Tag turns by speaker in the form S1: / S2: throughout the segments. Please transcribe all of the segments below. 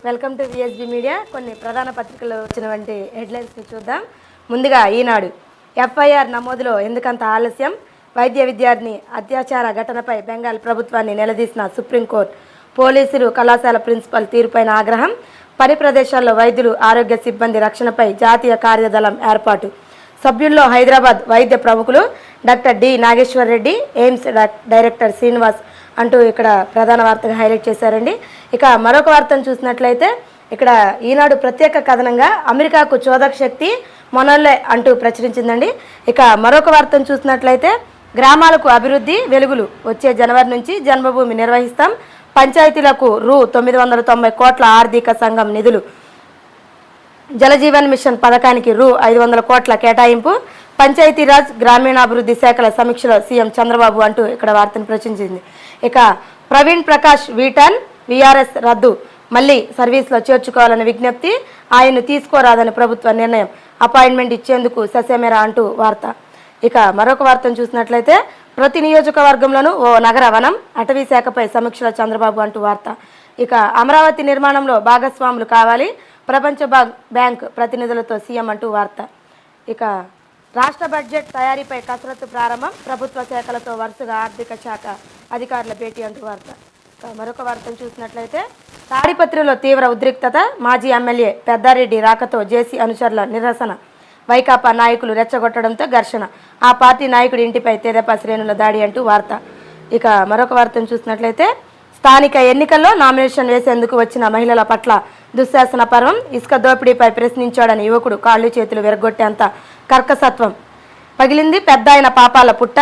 S1: Welcome to VSB media. కొన్ని ప్రధాన పత్రికల్లో వచ్చినటువంటి హెడ్లైన్స్ని చూద్దాం. ముందుగా ఈనాడు. ఎఫ్ఐఆర్ నమోదులో ఎందుకంత ఆలస్యం? వైద్య విద్యార్థిని అత్యాచార ఘటనపై బెంగాల్ ప్రభుత్వాన్ని నిలదీసిన సుప్రీంకోర్టు. పోలీసులు కళాశాల ప్రిన్సిపల్ తీరుపైన ఆగ్రహం. పని ప్రదేశాల్లో వైద్యులు ఆరోగ్య సిబ్బంది రక్షణపై జాతీయ కార్యదళం ఏర్పాటు. సభ్యుల్లో హైదరాబాద్ వైద్య ప్రముఖులు doctor D Nageshwar Reddy, AIIMS director Srinivas అంటూ ఇక్కడ ప్రధాన వార్తగా హైలైట్ చేశారండి. ఇక మరొక వార్తను చూసినట్లయితే ఇక్కడ ఈనాడు ప్రత్యేక కథనంగా అమెరికాకు చోదక శక్తి మొనల్లే అంటూ ప్రచురించిందండి. ఇక మరొక వార్తను చూసినట్లయితే గ్రామాలకు అభివృద్ధి వెలుగులు. వచ్చే జనవరి నుంచి జన్మభూమి నిర్వహిస్తాం. పంచాయతీలకు రూ. 990 కోట్ల ఆర్థిక సంఘం నిధులు. జలజీవన్ మిషన్ పథకానికి రూ. 500 కోట్ల కేటాయింపు. పంచాయతీరాజ్ గ్రామీణాభివృద్ధి శాఖల సమీక్షలో సీఎం చంద్రబాబు అంటూ ఇక్కడ వార్తను ప్రచురించింది. ఇక ప్రవీణ్ ప్రకాష్ వీటన్ వీఆర్ఎస్ రద్దు, మళ్ళీ సర్వీస్లో చేర్చుకోవాలని విజ్ఞప్తి, ఆయన్ను తీసుకోరాదని ప్రభుత్వ నిర్ణయం, అపాయింట్మెంట్ ఇచ్చేందుకు ససేమెరా అంటూ వార్త. ఇక మరొక వార్తను చూసినట్లయితే ప్రతి నియోజకవర్గంలోనూ ఓ నగర వనం, అటవీ శాఖపై సమీక్షలో చంద్రబాబు అంటూ వార్త. ఇక అమరావతి నిర్మాణంలో భాగస్వాములు కావాలి, ప్రపంచ బ్యాంక్ ప్రతినిధులతో సీఎం అంటూ వార్త. ఇక రాష్ట్ర బడ్జెట్ తయారీపై కసరత్తు ప్రారంభం, ప్రభుత్వ శాఖలతో వరుసగా ఆర్థిక శాఖ అధికారుల భేటీ అంటూ వార్త. మరొక వార్తను చూసినట్లయితే తాడిపత్రిలో తీవ్ర ఉద్రిక్తత, మాజీ ఎమ్మెల్యే పెద్దారెడ్డి రాకతో జేసీ అనుచరుల నిరసన, వైకాపా నాయకులు రెచ్చగొట్టడంతో ఘర్షణ, ఆ పార్టీ నాయకుడి ఇంటిపై తెదేపా శ్రేణుల దాడి అంటూ వార్త. ఇక మరొక వార్తను చూసినట్లయితే స్థానిక ఎన్నికల్లో నామినేషన్ వేసేందుకు వచ్చిన మహిళల పట్ల దుశ్శాసన పర్వం, ఇసుక దోపిడీపై ప్రశ్నించాడని యువకుడు కాళ్ళు చేతులు విరగొట్టేంత కర్కసత్వం, పగిలింది పెద్ద ఆయన పాపాల పుట్ట,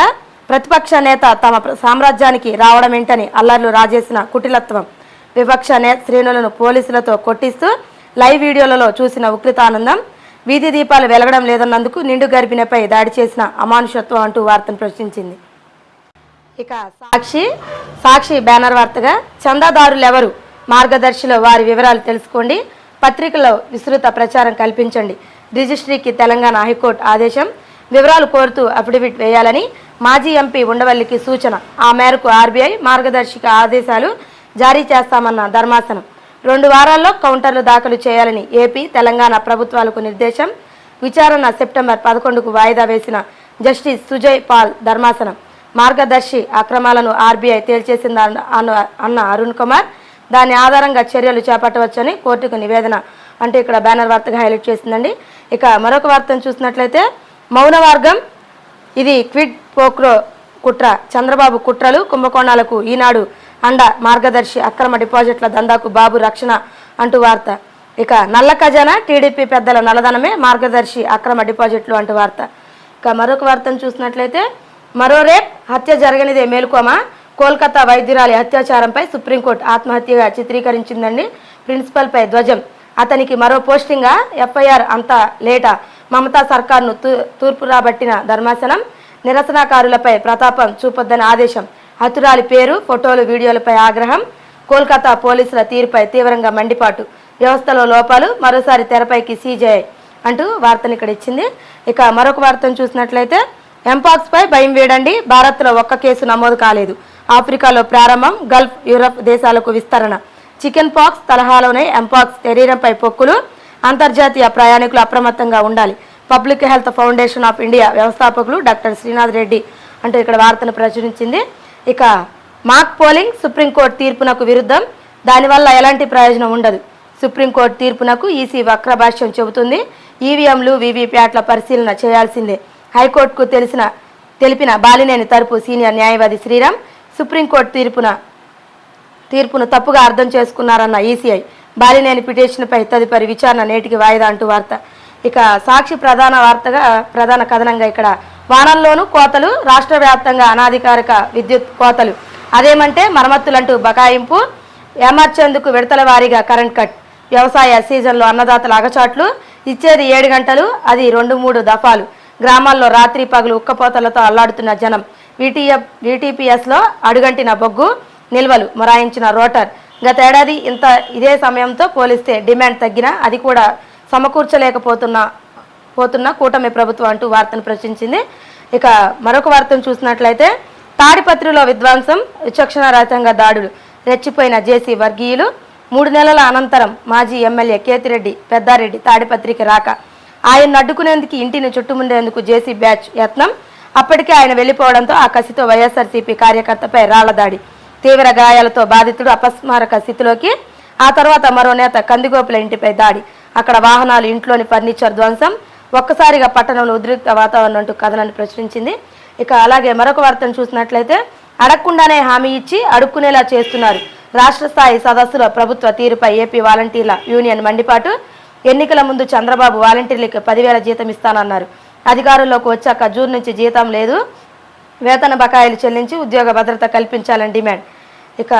S1: ప్రతిపక్ష నేత తమ సామ్రాజ్యానికి రావడం ఏంటని అల్లర్లు రాజేసిన కుటిలత్వం, విపక్ష శ్రేణులను పోలీసులతో కొట్టిస్తూ లైవ్ వీడియోలలో చూసిన ఉకృతానందం, వీధి దీపాలు వెలగడం లేదన్నందుకు నిండు గర్భిణిపై దాడి చేసిన అమానుషత్వం అంటూ వార్తను ప్రశ్నించింది. ఇక సాక్షి బ్యానర్ వార్తగా చందాదారులెవరు, మార్గదర్శిలో వారి వివరాలు తెలుసుకోండి, పత్రికలో విస్తృత ప్రచారం కల్పించండి, రిజిస్ట్రీకి తెలంగాణ హైకోర్టు ఆదేశం, వివరాలు కోరుతూ అఫిడవిట్ వేయాలని మాజీ ఎంపీ ఉండవల్లికి సూచన, ఆ మేరకు ఆర్బీఐ మార్గదర్శక ఆదేశాలు జారీ చేస్తామన్న ధర్మాసనం, 2 వారాల్లో కౌంటర్లు దాఖలు చేయాలని ఏపీ తెలంగాణ ప్రభుత్వాలకు నిర్దేశం, విచారణ సెప్టెంబర్ 11కు వాయిదా వేసిన జస్టిస్ సుజయ్ పాల్ ధర్మాసనం, మార్గదర్శి అక్రమాలను ఆర్బీఐ తేల్చేసిందన్న అరుణ్ కుమార్, దాని ఆధారంగా చర్యలు చేపట్టవచ్చని కోర్టుకు నివేదన అంటే ఇక్కడ బ్యానర్ వార్తగా హైలైట్ చేసిందండి. ఇక మరొక వార్తను చూసినట్లయితే మౌన మార్గం, ఇది క్విడ్ పోక్రో కుట్ర, చంద్రబాబు కుట్రలు కుంభకోణాలకు ఈనాడు అండ, మార్గదర్శి అక్రమ డిపాజిట్ల దందాకు బాబు రక్షణ అంటూ వార్త. ఇక నల్ల ఖజానా, టీడీపీ పెద్దల నల్లధనమే మార్గదర్శి అక్రమ డిపాజిట్లు అంటూ వార్త. ఇక మరొక వార్తను చూసినట్లయితే మరో రేప్, హత్య జరగనిదే మేలుకోమా, కోల్కతా వైద్యురాలి అత్యాచారంపై సుప్రీంకోర్టు ఆత్మహత్యగా చిత్రీకరించిందండి. ప్రిన్సిపల్పై ధ్వజం, అతనికి మరో పోస్టింగా, ఎఫ్ఐఆర్ అంతా లేటా, మమతా సర్కార్ను తూర్పు రాబట్టిన ధర్మాసనం, నిరసనకారులపై ప్రతాపం చూపొద్దని ఆదేశం, హతురాలి పేరు, ఫోటోలు, వీడియోలపై ఆగ్రహం, కోల్కతా పోలీసుల తీరుపై తీవ్రంగా మండిపాటు, వ్యవస్థలో లోపాలు, మరోసారి తెరపైకి సీజేఐ అంటూ వార్తను ఇక్కడ ఇచ్చింది. ఇక మరొక వార్తను చూసినట్లయితే ఎంపాక్స్పై భయం వేడండి, భారత్లో ఒక్క కేసు నమోదు కాలేదు, ఆఫ్రికాలో ప్రారంభం, గల్ఫ్ యూరప్ దేశాలకు విస్తరణ, చికెన్ పాక్స్ తరహాలోనే ఎంపాక్స్, శరీరంపై పొక్కులు, అంతర్జాతీయ ప్రయాణికులు అప్రమత్తంగా ఉండాలి, public health foundation of India వ్యవస్థాపకులు డాక్టర్ శ్రీనాథ్ రెడ్డి అంటూ ఇక్కడ వార్తను ప్రచురించింది. ఇక మాక్ పోలింగ్, సుప్రీంకోర్టు తీర్పునకు విరుద్ధం, దానివల్ల ఎలాంటి ప్రయోజనం ఉండదు, సుప్రీంకోర్టు తీర్పునకు ఈసీ వక్రభాష్యం చెబుతుంది, ఈవీఎంలు వీవీప్యాట్ల పరిశీలన చేయాల్సిందే, హైకోర్టుకు తెలిపిన బాలినేని తరపు సీనియర్ న్యాయవాది శ్రీరామ్, సుప్రీంకోర్టు తీర్పును తప్పుగా అర్థం చేసుకున్నారన్న ఈసీఐ, బాలినేని పిటిషన్పై తదుపరి విచారణ నేటికి వాయిదా అంటూ వార్త. ఇక సాక్షి ప్రధాన కథనంగా ఇక్కడ వానల్లోనూ కోతలు, రాష్ట్ర వ్యాప్తంగా అనాధికారిక విద్యుత్ కోతలు, అదేమంటే మరమ్మతులంటూ బకాయింపు, ఏమార్చేందుకు విడతల వారీగా కరెంట్ కట్, వ్యవసాయ సీజన్లో అన్నదాతల అగచాట్లు, ఇచ్చేది 7 గంటలు, అది 2-3 దఫాలు, గ్రామాల్లో రాత్రి పగలు ఉక్కపోతలతో అల్లాడుతున్న జనం, వీటీపీఎస్లో అడుగంటిన బొగ్గు నిల్వలు, మొరాయించిన రోటర్, గత ఏడాది ఇదే సమయంతో పోలిస్తే డిమాండ్ తగ్గినా అది కూడా సమకూర్చలేకపోతున్న కూటమి ప్రభుత్వం అంటూ వార్తను ప్రచురించింది. ఇక మరొక వార్తను చూసినట్లయితే తాడిపత్రిలో విధ్వంసం, విచక్షణ రహితంగా దాడులు, రెచ్చిపోయిన జేసీ వర్గీయులు, 3 నెలల అనంతరం మాజీ ఎమ్మెల్యే కేతిరెడ్డి పెద్దారెడ్డి తాడిపత్రికి రాక ఆయన్ను అడ్డుకునేందుకు ఇంటిని చుట్టుముండేందుకు జేసీ బ్యాచ్ యత్నం. అప్పటికే ఆయన వెళ్లిపోవడంతో ఆ కసితో వైఎస్ఆర్సీపీ కార్యకర్తపై రాళ్లదాడి, తీవ్ర గాయాలతో బాధితుడు అపస్మారక స్థితిలోకి. ఆ తర్వాత మరో నేత కందిగోపుల ఇంటిపై దాడి, అక్కడ వాహనాలు, ఇంట్లోని ఫర్నిచర్ ధ్వంసం. ఒక్కసారిగా పట్టణంలో ఉద్రిక్త వాతావరణం అంటూ కథనాన్ని ప్రచురించింది. ఇక అలాగే మరొక వార్తను చూసినట్లయితే, అడగకుండానే హామీ ఇచ్చి అడుక్కునేలా చేస్తున్నారు. రాష్ట్ర స్థాయి సదస్సులో ప్రభుత్వ తీరుపై ఏపీ వాలంటీర్ల యూనియన్ మండిపాటు. ఎన్నికల ముందు చంద్రబాబు వాలంటీర్లకు 10,000 జీతం ఇస్తానన్నారు. అధికారంలోకి వచ్చాక జూన్ నుంచి జీతం లేదు, వేతన బకాయిలు చెల్లించి ఉద్యోగ భద్రత కల్పించాలని డిమాండ్. ఇక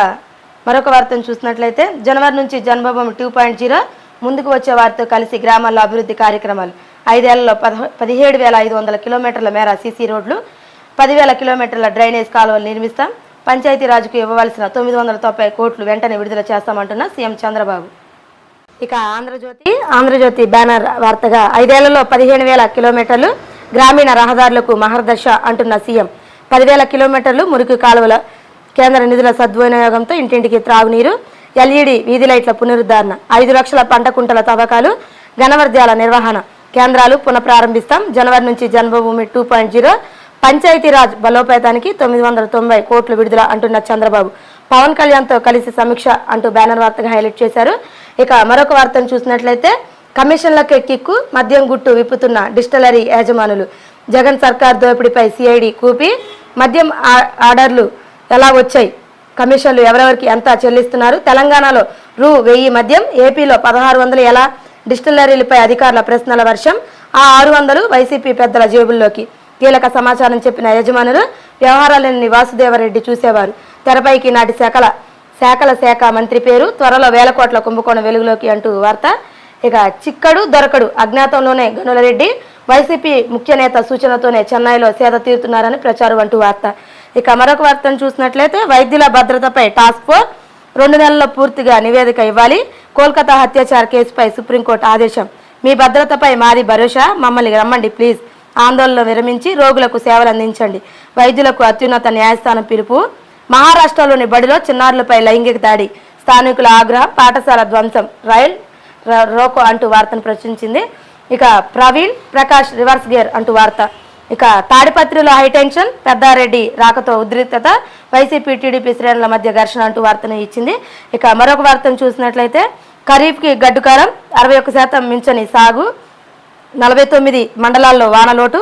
S1: మరొక వార్తను చూసినట్లయితే, జనవరి నుంచి జన్మభూమి 2.0 ముందుకు వచ్చే వారితో కలిసి గ్రామాల్లో అభివృద్ధి కార్యక్రమాలు. 5 ఏళ్లలో 17,500 కిలోమీటర్ల మేర సీసీ రోడ్లు, 10,000 కిలోమీటర్ల డ్రైనేజ్ కాలువలు నిర్మిస్తాం. పంచాయతీరాజ్కు ఇవ్వవలసిన 990 కోట్లు వెంటనే విడుదల చేస్తామంటున్న సీఎం చంద్రబాబు. ఇక ఆంధ్రజ్యోతి బ్యానర్ వార్తగా, 5 ఏళ్లలో 15,000 కిలోమీటర్లు గ్రామీణ రహదారులకు మహర్దశ అంటున్న సీఎం. 10,000 కిలోమీటర్లు మురికి కాలువల, కేంద్ర నిధుల సద్వినియోగంతో ఇంటింటికి త్రాగునీరు, ఎల్ఈడి వీధి లైట్ల పునరుద్ధరణ, 5 లక్షల పంట కుంటల తవ్వకాలు, ఘనవర్ధ్యాల నిర్వహణ కేంద్రాలు పునఃప్రారంభిస్తాం. జనవరి నుంచి జన్మభూమి 2.0 పంచాయతీరాజ్ బలోపేతానికి 990 కోట్లు విడుదల అంటున్న చంద్రబాబు. పవన్ కళ్యాణ్తో కలిసి సమీక్ష అంటూ బ్యానర్ వార్తగా హైలైట్ చేశారు. ఇక మరొక వార్తను చూసినట్లయితే, కమిషన్లకే కిక్కు, మద్యం గుట్టు విప్పుతున్న డిస్టిలరీ యాజమానులు. జగన్ సర్కార్ దోపిడీపై సిఐడి కూపి, మద్యం ఆర్డర్లు ఎలా వచ్చాయి, కమిషన్లు ఎవరెవరికి ఎంత చెల్లిస్తున్నారు, తెలంగాణలో రూ. 1000 మద్యం, ఏపీలో 1600 ఎలా, డిస్టిలరీలపై అధికారుల ప్రశ్నల వర్షం. ఆ 600 వైసీపీ పెద్దల జేబుల్లోకి. కీలక సమాచారం చెప్పిన యజమానులు వ్యవహారాలని వాసుదేవరెడ్డి చూసేవారు. తెరపైకి నాటి శాఖల శాఖ మంత్రి పేరు, త్వరలో 1000 కోట్ల కుంభకోణం వెలుగులోకి అంటూ వార్త. ఇక చిక్కడు దొరకడు, అజ్ఞాతంలోనే గనుల రెడ్డి, వైసీపీ ముఖ్య నేత సూచనతోనే చెన్నైలో సేద తీరుతున్నారని ప్రచారం అంటూ వార్త. ఇక మరొక వార్తను చూసినట్లయితే, వైద్యుల భద్రతపై టాస్క్ ఫోర్స్ 2 నెలల్లో పూర్తిగా నివేదిక ఇవ్వాలి. కోల్కతా హత్యాచార కేసుపై సుప్రీంకోర్టు ఆదేశం. మీ భద్రతపై మాది భరోసా, మమ్మల్ని రమ్మండి ప్లీజ్, ఆందోళన విరమించి రోగులకు సేవలు అందించండి, వైద్యులకు అత్యున్నత న్యాయస్థానం పిలుపు. మహారాష్ట్రలోని బడిలో చిన్నారులపై లైంగిక దాడి, స్థానికుల ఆగ్రహం, పాఠశాల ధ్వంసం, రైల్ రోకో అంటూ వార్తను ప్రచురించింది. ఇక ప్రవీణ్ ప్రకాష్ రివర్స్ గేర్ అంటూ వార్త. ఇక తాడిపత్రిలో హైటెన్షన్, పెద్దారెడ్డి రాకతో ఉద్రిక్తత, వైసీపీ టీడీపీ శ్రేణుల మధ్య ఘర్షణ అంటూ వార్తను ఇచ్చింది. ఇక మరొక వార్తను చూసినట్లయితే, ఖరీఫ్కి గడ్డుకారం, 61% మించని సాగు, 49 మండలాల్లో వానలోటు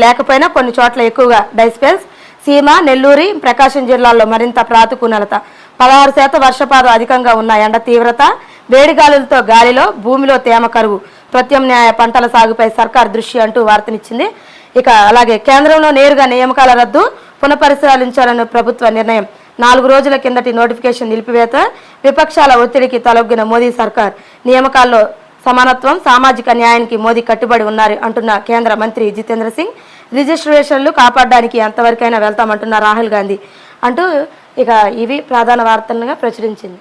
S1: లేకపోయినా కొన్ని చోట్ల ఎక్కువగా డైస్పెల్స్. సీమ, నెల్లూరు, ప్రకాశం జిల్లాల్లో మరింత ప్రాతుకునలత, 16% వర్షపాతం అధికంగా ఉన్న ఎండ తీవ్రత, వేడిగాలులతో గాలిలో, భూమిలో తేమ కరువు, ప్రత్యామ్నాయ పంటల సాగుపై సర్కార్ దృష్టి అంటూ వార్తనిచ్చింది. ఇక అలాగే కేంద్రంలో నేరుగా నియామకాల రద్దు, పునఃపరిశీలించాలన్న ప్రభుత్వ నిర్ణయం. 4 రోజుల కిందటి నోటిఫికేషన్ నిలిపివేత, విపక్షాల ఒత్తిడికి తలొగ్గిన మోదీ సర్కార్. నియామకాల్లో సమానత్వం, సామాజిక న్యాయానికి మోదీ కట్టుబడి ఉన్నారు అంటున్న కేంద్ర మంత్రి జితేంద్ర సింగ్. రిజిస్ట్రేషన్లు కాపాడడానికి ఎంతవరకైనా వెళ్తామంటున్న రాహుల్ గాంధీ అంటూ ఇక ఇవి ప్రధాన వార్తలుగా ప్రచురించింది.